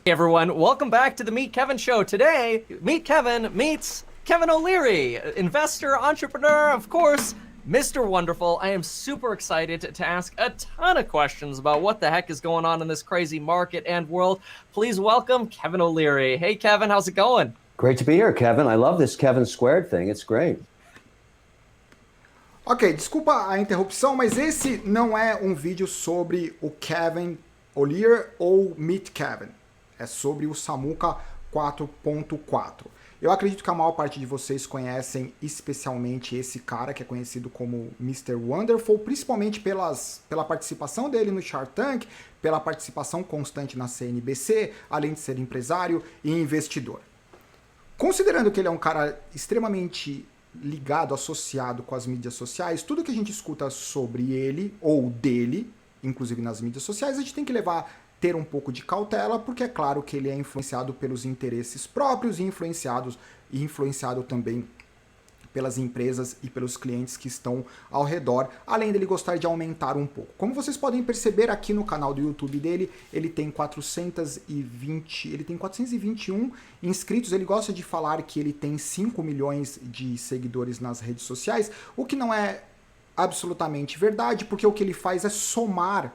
Hey everyone, welcome back to the Meet Kevin Show. Today, Meet Kevin meets Kevin O'Leary, investor, entrepreneur, of course, Mr. Wonderful. I am super excited to ask a ton of questions about what the heck is going on in this crazy market and world. Please welcome Kevin O'Leary. Hey Kevin, how's it going? Great to be here, Kevin. I love this Kevin Squared thing. It's great. Ok, desculpa a interrupção, mas esse não é um vídeo sobre o Kevin O'Leary ou Meet Kevin. É sobre o Samuka 4.4. Eu acredito que a maior parte de vocês conhecem especialmente esse cara, que é conhecido como Mr. Wonderful, principalmente pela participação dele no Shark Tank, pela participação constante na CNBC, além de ser empresário e investidor. Considerando que ele é um cara extremamente ligado, associado com as mídias sociais, tudo que a gente escuta sobre ele ou dele, inclusive nas mídias sociais, a gente tem que ter um pouco de cautela, porque é claro que ele é influenciado pelos interesses próprios e influenciado também pelas empresas e pelos clientes que estão ao redor, além dele gostar de aumentar um pouco. Como vocês podem perceber aqui no canal do YouTube dele, ele tem 421 inscritos. Ele gosta de falar que ele tem 5 milhões de seguidores nas redes sociais, o que não é absolutamente verdade, porque o que ele faz é somar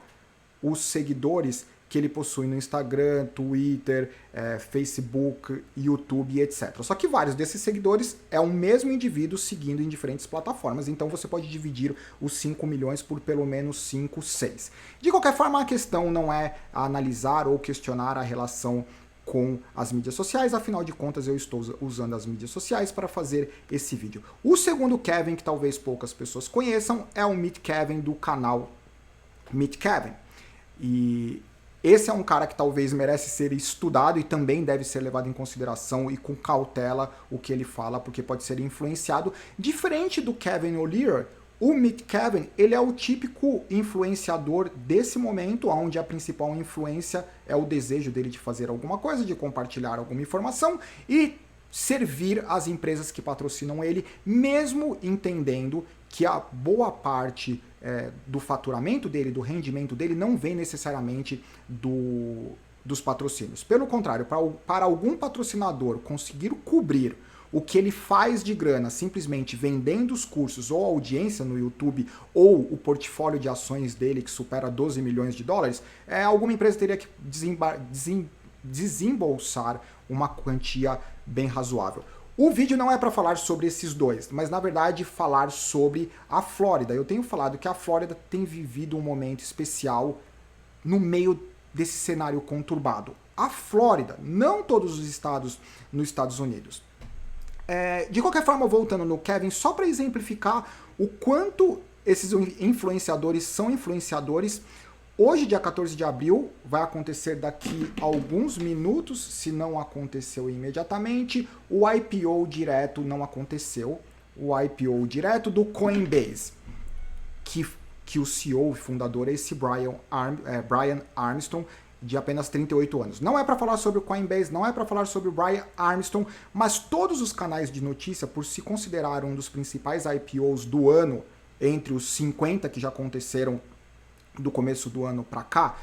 os seguidores que ele possui no Instagram, Twitter, Facebook, YouTube, etc. Só que vários desses seguidores é o mesmo indivíduo seguindo em diferentes plataformas, então você pode dividir os 5 milhões por pelo menos 5, 6. De qualquer forma, a questão não é analisar ou questionar a relação com as mídias sociais, afinal de contas eu estou usando as mídias sociais para fazer esse vídeo. O segundo Kevin, que talvez poucas pessoas conheçam, é o Meet Kevin do canal Meet Kevin. E esse é um cara que talvez merece ser estudado e também deve ser levado em consideração e com cautela o que ele fala, porque pode ser influenciado. Diferente do Kevin O'Leary, o Meet Kevin, ele é o típico influenciador desse momento, onde a principal influência é o desejo dele de fazer alguma coisa, de compartilhar alguma informação e servir as empresas que patrocinam ele, mesmo entendendo que a boa parte do faturamento dele, do rendimento dele, não vem necessariamente dos patrocínios. Pelo contrário, para algum patrocinador conseguir cobrir o que ele faz de grana simplesmente vendendo os cursos ou audiência no YouTube ou o portfólio de ações dele que supera 12 milhões de dólares, alguma empresa teria que desembolsar uma quantia bem razoável. O vídeo não é para falar sobre esses dois, mas na verdade falar sobre a Flórida. Eu tenho falado que a Flórida tem vivido um momento especial no meio desse cenário conturbado. A Flórida, não todos os estados nos Estados Unidos. De qualquer forma, voltando no Kevin, só para exemplificar o quanto esses influenciadores são influenciadores. Hoje, dia 14 de abril, vai acontecer daqui a alguns minutos, se não aconteceu imediatamente, o IPO direto não aconteceu, o IPO direto do Coinbase, que o CEO e fundador é esse Brian Armstrong, de apenas 38 anos. Não é para falar sobre o Coinbase, não é para falar sobre o Brian Armstrong, mas todos os canais de notícia, por se considerar um dos principais IPOs do ano, entre os 50 que já aconteceram do começo do ano para cá,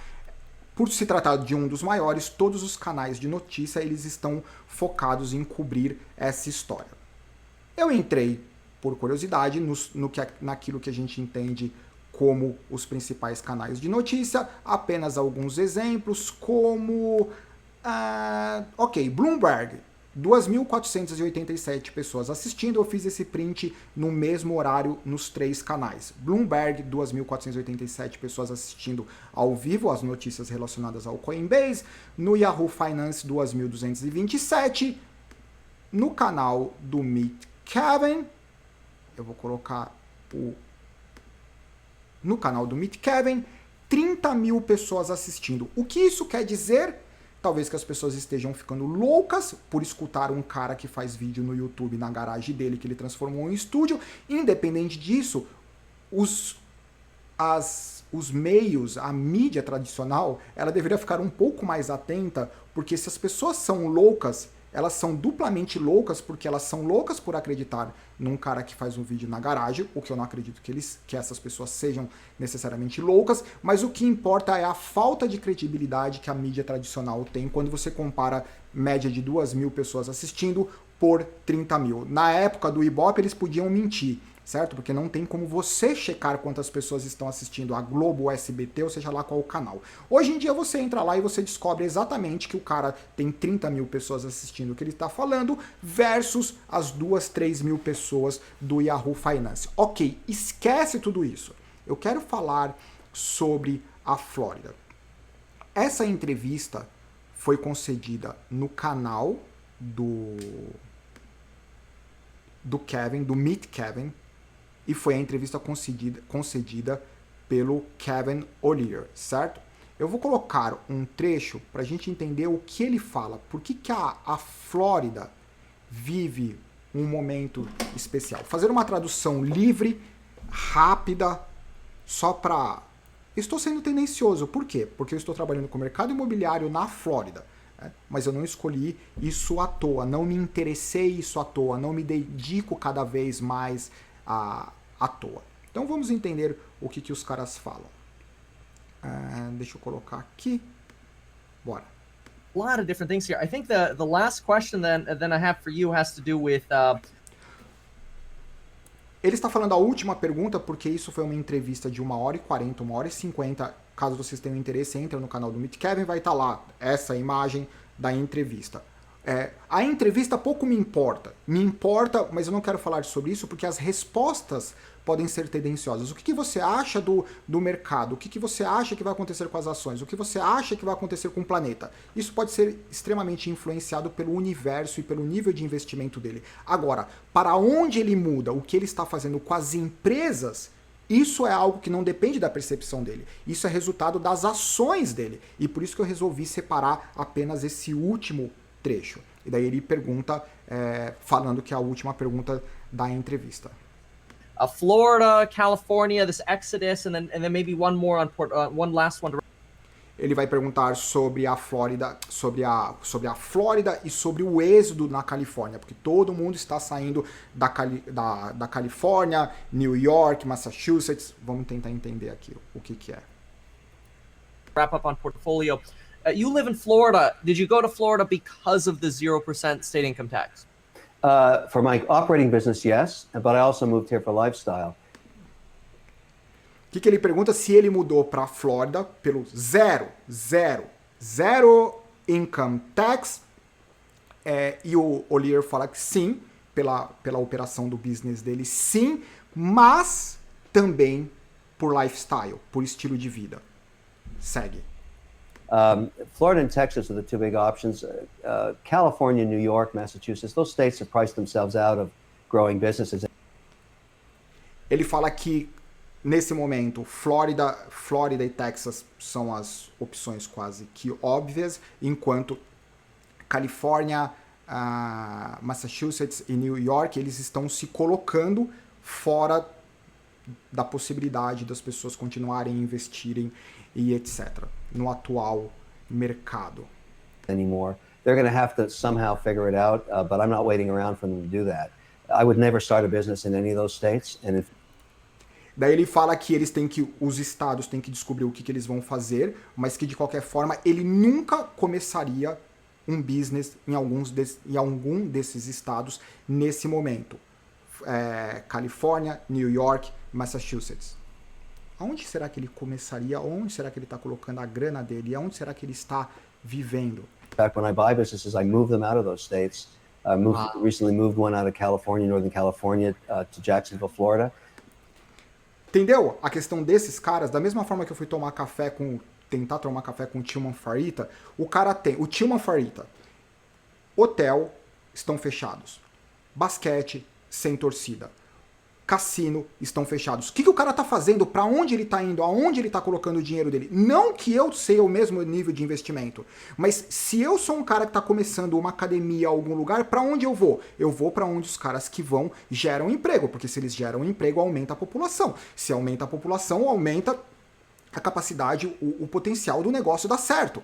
por se tratar de um dos maiores, todos os canais de notícia eles estão focados em cobrir essa história. Eu entrei por curiosidade naquilo que a gente entende como os principais canais de notícia, apenas alguns exemplos, como Bloomberg, 2.487 pessoas assistindo. Eu fiz esse print no mesmo horário nos 3 canais. Bloomberg, 2.487 pessoas assistindo ao vivo as notícias relacionadas ao Coinbase. No Yahoo Finance, 2.227. No canal do Meet Kevin, eu vou colocar no canal do Meet Kevin, 30 mil pessoas assistindo. O que isso quer dizer? Talvez que as pessoas estejam ficando loucas por escutar um cara que faz vídeo no YouTube na garagem dele, que ele transformou em estúdio. Independente disso, os meios, a mídia tradicional, ela deveria ficar um pouco mais atenta, porque se as pessoas são loucas, elas são duplamente loucas, porque elas são loucas por acreditar num cara que faz um vídeo na garagem, o que eu não acredito que essas pessoas sejam necessariamente loucas, mas o que importa é a falta de credibilidade que a mídia tradicional tem quando você compara média de 2.000 pessoas assistindo por 30 mil. Na época do Ibope, eles podiam mentir, certo? Porque não tem como você checar quantas pessoas estão assistindo a Globo, o SBT, ou seja lá qual o canal. Hoje em dia você entra lá e você descobre exatamente que o cara tem 30 mil pessoas assistindo o que ele está falando versus as 2, 3 mil pessoas do Yahoo Finance. Ok, esquece tudo isso. Eu quero falar sobre a Flórida. Essa entrevista foi concedida no canal do Kevin, do Meet Kevin, e foi a entrevista concedida pelo Kevin O'Leary, certo? Eu vou colocar um trecho para a gente entender o que ele fala. Por que a Flórida vive um momento especial? Fazer uma tradução livre, rápida, só para... Estou sendo tendencioso. Por quê? Porque eu estou trabalhando com o mercado imobiliário na Flórida. Mas eu não escolhi isso à toa, não me interessei isso à toa, não me dedico cada vez mais à toa. Então vamos entender o que os caras falam. Deixa eu colocar aqui. Bora. A lot of different things here. I think the last question then I have for you has to do with Ele está falando a última pergunta porque isso foi uma entrevista de 1h40, 1h50. Caso vocês tenham interesse, entra no canal do Meet Kevin, vai estar lá essa imagem da entrevista. A entrevista pouco me importa, mas eu não quero falar sobre isso porque as respostas podem ser tendenciosas. O que você acha do mercado? O que você acha que vai acontecer com as ações? O que você acha que vai acontecer com o planeta? Isso pode ser extremamente influenciado pelo universo e pelo nível de investimento dele. Agora, para onde ele muda, o que ele está fazendo com as empresas, isso é algo que não depende da percepção dele. Isso é resultado das ações dele. E por isso que eu resolvi separar apenas esse último trecho. E daí ele pergunta, falando que é a última pergunta da entrevista. Florida, California, this exodus, and then maybe one more on one last one. Ele vai perguntar sobre a Flórida, sobre a Flórida e sobre o êxodo na Califórnia, porque todo mundo está saindo da Califórnia, New York, Massachusetts. Vamos tentar entender aqui o que é. Wrap up on portfolio. You live in Florida. Did you go to Florida because of the 0% state income tax? For my operating business, yes, but I also moved here for lifestyle. O que ele pergunta? Se ele mudou para a Flórida pelo zero income tax, e o O'Leary fala que sim, pela operação do business dele, sim, mas também por lifestyle, por estilo de vida. Segue. Florida and Texas are the two big options. California, New York, Massachusetts, those states have priced themselves out of growing businesses. Ele fala que, nesse momento, Flórida e Texas são as opções quase que óbvias, enquanto Califórnia, Massachusetts e New York, eles estão se colocando fora da possibilidade das pessoas continuarem a investirem e etc. no atual mercado. Anymore. They're going to have to somehow figure it out, but I'm not waiting around for them to do that. I would never start a business in any of those states. Daí ele fala que os estados têm que descobrir o que eles vão fazer, mas que de qualquer forma ele nunca começaria um business em algum desses estados nesse momento. Califórnia, New York, Massachusetts. Aonde será que ele começaria? Onde será que ele está colocando a grana dele? E aonde será que ele está vivendo? In fact, when I buy businesses, I move them out of those states. Recently moved one out of California, Northern California, to Jacksonville, Florida. Entendeu? A questão desses caras, da mesma forma que eu fui tentar tomar café com o Tilman Fertitta, o Tilman Fertitta, hotel, estão fechados. Basquete, sem torcida. Cassino, estão fechados. O que o cara tá fazendo? Para onde ele tá indo? Aonde ele tá colocando o dinheiro dele? Não que eu sei o mesmo nível de investimento, mas se eu sou um cara que tá começando uma academia, algum lugar, para onde eu vou? Eu vou para onde os caras que geram emprego, porque se eles geram emprego, aumenta a população. Se aumenta a população, aumenta a capacidade, o potencial do negócio dar certo.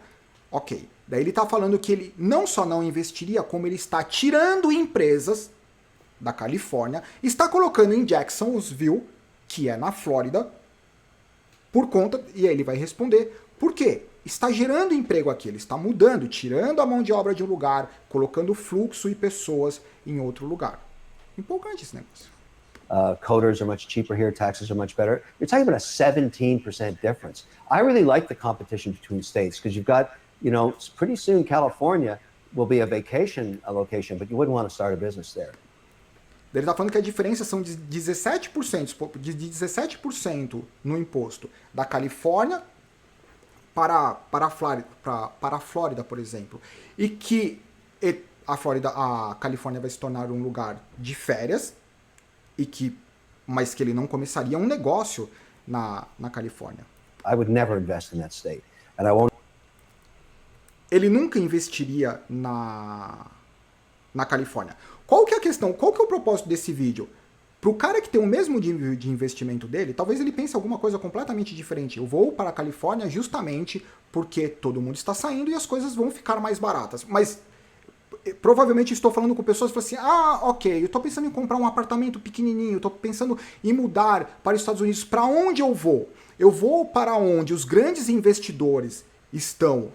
Ok. Daí ele está falando que ele não só não investiria, como ele está tirando empresas da Califórnia, está colocando em Jacksonville, que é na Flórida, por conta, e aí ele vai responder, por quê? Está gerando emprego aqui, ele está mudando, tirando a mão de obra de um lugar, colocando fluxo e pessoas em outro lugar. Empolgante esse negócio. Coders are much cheaper here, taxes are much better. You're talking about a 17% difference. I really like the competition between states because you've got, you know, pretty soon California will be a vacation location, but you wouldn't want to start a business there. Ele está falando que a diferença são de 17% no imposto da Califórnia para a Flórida, por exemplo. E que a Califórnia vai se tornar um lugar de férias, mas que ele não começaria um negócio na Califórnia. I would never invest in that state. And I won't. Ele nunca investiria na Califórnia. Qual que é a questão? Qual que é o propósito desse vídeo? Para o cara que tem o mesmo de investimento dele, talvez ele pense alguma coisa completamente diferente. Eu vou para a Califórnia justamente porque todo mundo está saindo e as coisas vão ficar mais baratas. Mas provavelmente estou falando com pessoas que falam assim, ok, eu estou pensando em comprar um apartamento pequenininho, estou pensando em mudar para os Estados Unidos. Para onde eu vou? Eu vou para onde os grandes investidores estão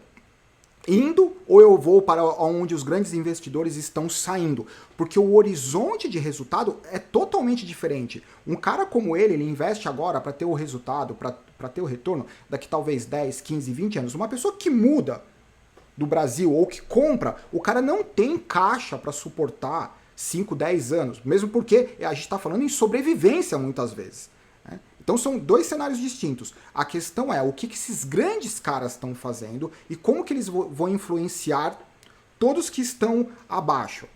indo, ou eu vou para onde os grandes investidores estão saindo? Porque o horizonte de resultado é totalmente diferente. Um cara como ele investe agora para ter o resultado, para ter o retorno, daqui talvez 10, 15, 20 anos. Uma pessoa que muda do Brasil ou que compra, o cara não tem caixa para suportar 5, 10 anos, mesmo porque a gente está falando em sobrevivência muitas vezes. Né? Então são dois cenários distintos. A questão é o que esses grandes caras estão fazendo e como que eles vão influenciar todos que estão abaixo.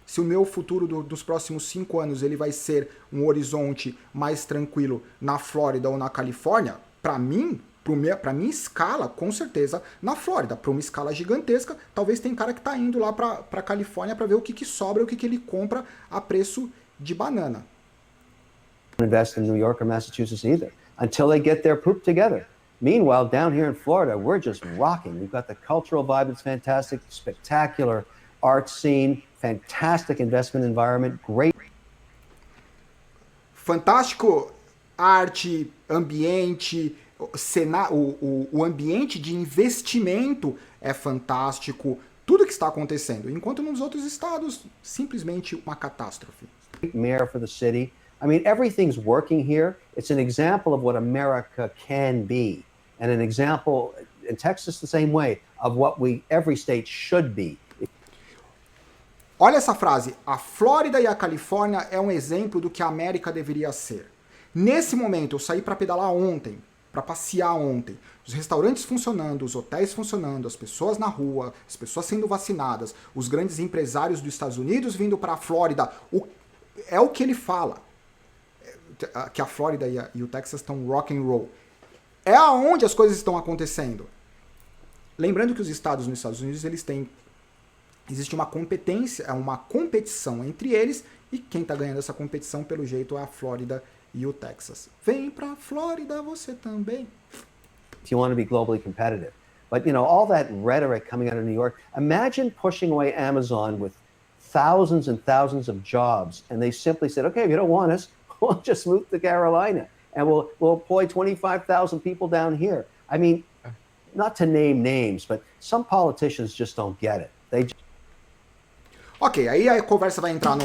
Se o meu futuro dos próximos 5 anos ele vai ser um horizonte mais tranquilo na Flórida ou na Califórnia, para mim, para minha escala, com certeza, na Flórida. Para uma escala gigantesca, talvez tem cara que está indo lá para a Califórnia para ver o que sobra, o que ele compra a preço de banana. Invest in New York or Massachusetts either until they get their poop together. Meanwhile, down here in Florida, we're just rocking. We've got the cultural vibe that's fantastic, spectacular art scene, fantastic investment environment, great. Fantástico arte, ambiente, o ambiente de investimento é fantástico, tudo que está acontecendo. Enquanto nos outros estados, simplesmente uma catástrofe. Mayor for the city. I mean, everything's working here. It's an example of what America can be, and an example in Texas the same way of what every state should be. Olha essa frase, a Flórida e a Califórnia é um exemplo do que a América deveria ser. Nesse momento, eu saí para pedalar ontem, para passear ontem, os restaurantes funcionando, os hotéis funcionando, as pessoas na rua, as pessoas sendo vacinadas, os grandes empresários dos Estados Unidos vindo para a Flórida, é o que ele fala, que a Flórida e o Texas estão rock and roll. É aonde as coisas estão acontecendo. Lembrando que os estados nos Estados Unidos, existe uma competição entre eles, e quem está ganhando essa competição, pelo jeito, é a Flórida e o Texas. Vem pra Flórida você também. If you want to be globally competitive. But, you know, all that rhetoric coming out of New York, imagine pushing away Amazon with thousands and thousands of jobs, and they simply said, okay, if you don't want us, we'll just move to Carolina, and we'll employ 25,000 people down here. I mean, not to name names, but some politicians just don't get it. Ok, aí a conversa vai entrar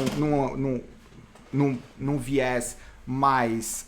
num viés mais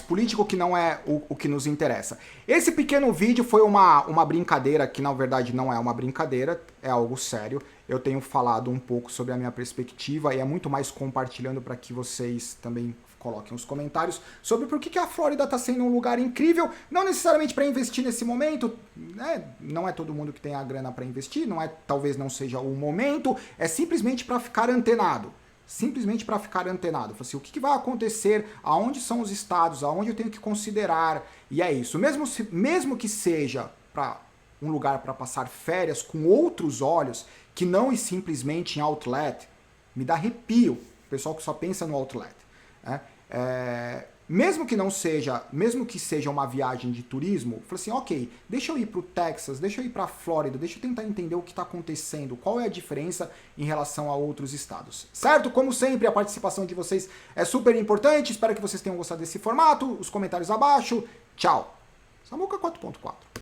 político, que não é o que nos interessa. Esse pequeno vídeo foi uma brincadeira, que na verdade não é uma brincadeira, é algo sério. Eu tenho falado um pouco sobre a minha perspectiva e é muito mais compartilhando para que vocês também coloquem os comentários sobre por que a Flórida está sendo um lugar incrível, não necessariamente para investir nesse momento, né? Não é todo mundo que tem a grana para investir, talvez não seja o momento, é simplesmente para ficar antenado. Simplesmente para ficar antenado. Assim, o que vai acontecer, aonde são os estados, aonde eu tenho que considerar, e é isso. Mesmo que seja para um lugar para passar férias com outros olhos, que não simplesmente em outlet, me dá arrepio, o pessoal que só pensa no outlet. Né? mesmo que seja uma viagem de turismo, falei assim, ok, deixa eu ir para o Texas, deixa eu ir para a Flórida, deixa eu tentar entender o que está acontecendo, qual é a diferença em relação a outros estados, certo? Como sempre, a participação de vocês é super importante, espero que vocês tenham gostado desse formato, os comentários abaixo, tchau! Samuca 4.4